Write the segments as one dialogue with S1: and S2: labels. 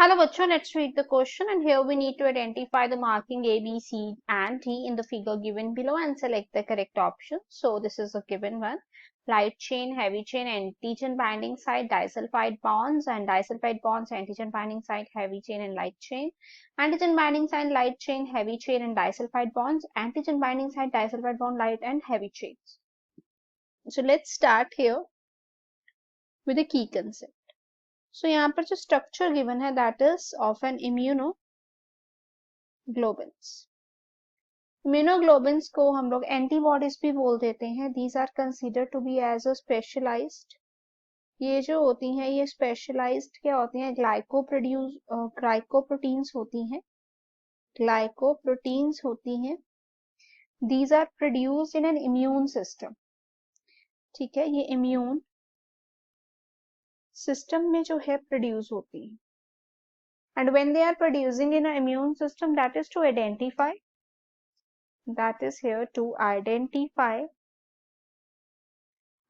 S1: Hello, bachcho. Let's read the question. And here we need to identify the marking A, B, C, and D in the figure given below and select the correct option. So this is a given one. Light chain, heavy chain, antigen binding site, disulfide bonds, and disulfide bonds, antigen binding site, heavy chain, and light chain. Antigen binding site, light chain, heavy chain, and disulfide bonds. Antigen binding site, disulfide bond, light, and heavy chains. So let's start here with the key concept. So यहाँ पर जो structure given है that is of an immunoglobulins. Immunoglobulins को हम लोग antibodies भी बोल देते हैं. These are considered to be as a specialized. ये जो होती हैं ये specialized क्या होती हैं? Glycoproteins होती हैं. Glycoproteins होती हैं. These are produced in an immune system. ठीक है, ये immune system में जो है produce होती हैं. And when they are producing in an immune system, that is to identify, that is here to identify,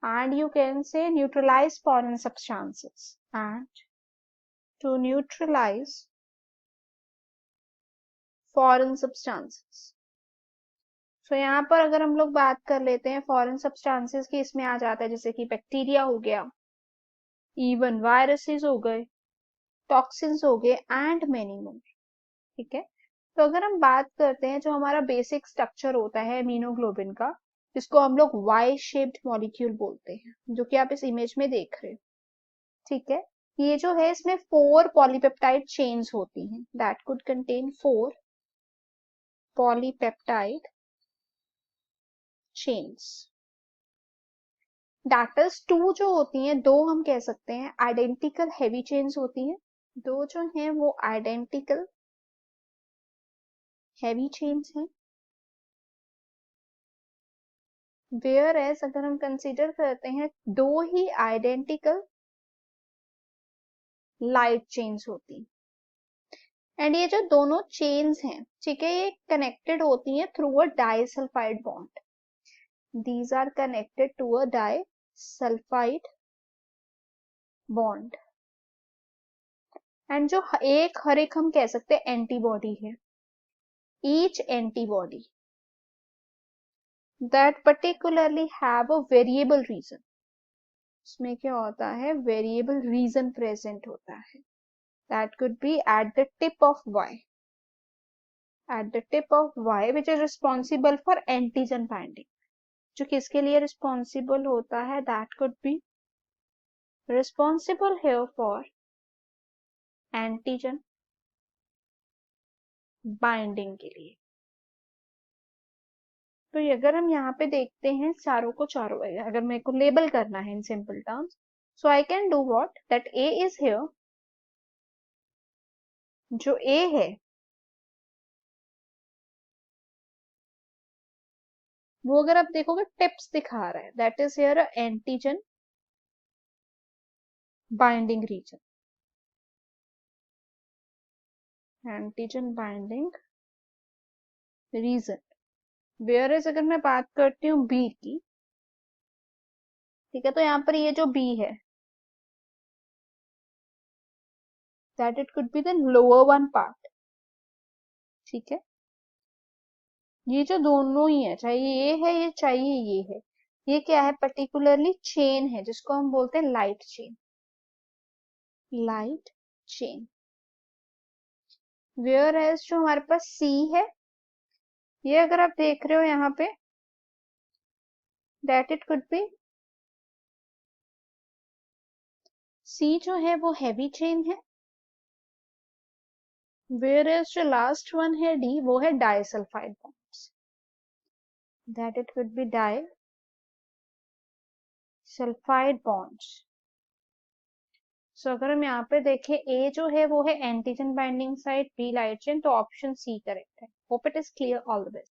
S1: and you can say neutralize foreign substances, and to neutralize foreign substances. So यहाँ पर अगर हम लोग बात कर लेते हैं foreign substances की, इसमें आ जाता है जैसे कि बैक्टीरिया हो गया, even viruses हो गए, toxins हो गए, and many more. ठीक है, तो अगर हम बात करते हैं जो हमारा बेसिक स्ट्रक्चर होता है इम्यूनोग्लोबिन का, जिसको हम लोग वाई शेप्ड मॉलिक्यूल बोलते हैं, जो कि आप इस इमेज में देख रहे हो. ठीक है, ये जो है इसमें 4 पॉलीपेप्टाइड चेन्स होती हैं. That could contain 4 polypeptide chains. That is 2 जो होती हैं, 2 हम कह सकते हैं आइडेंटिकल हेवी चेन्स होती हैं. 2 जो हैं वो आइडेंटिकल हेवी चेन्स हैं. वेयर एज अगर हम कंसीडर करते हैं 2 ही आइडेंटिकल लाइट चेन्स होती. एंड ये जो दोनों चेन्स हैं, ठीक है, ये कनेक्टेड होती हैं through a disulphide bond. These are connected to a disulphide bond. And जो हर एक हम कह सकते हैं एंटीबॉडी है. Each antibody that particularly have a variable region. इसमें क्या होता है, वेरिएबल रीजन प्रेजेंट होता है. That could be at the tip of Y. At the tip of Y, which is responsible for antigen binding. जो किसके लिए responsible होता है, that could be responsible here for antigen binding के लिए. तो अगर हम यहाँ पे देखते हैं चारों को चारों, अगर मेरे को लेबल करना है in simple terms, so I can do what, that A is here. जो A है वो अगर आप देखोगे टिप्स दिखा रहा है, that is here antigen binding region. Antigen binding region. Whereas अगर मैं बात करती हूँ बी की, ठीक है, तो यहाँ पर ये जो बी है, that it could be the lower one part. ठीक है, ये जो दोनों ही है, चाहे ये है ये चाहिए ये है, ये क्या है, पर्टिकुलरली चेन है जिसको हम बोलते हैं light chain. Light chain. Whereas जो हमारे पास सी है, ये अगर आप देख रहे हो यहाँ पे, that it could be, C जो है वो हैवी चेन है. वेयर एज जो लास्ट वन है डी, वो है disulphide bonds. That it could be disulphide bonds. So अगर हम यहाँ पे देखें, ए जो है वो है antigen binding site, B light chain, तो ऑप्शन सी करेक्ट है. Hope it is clear. All the best.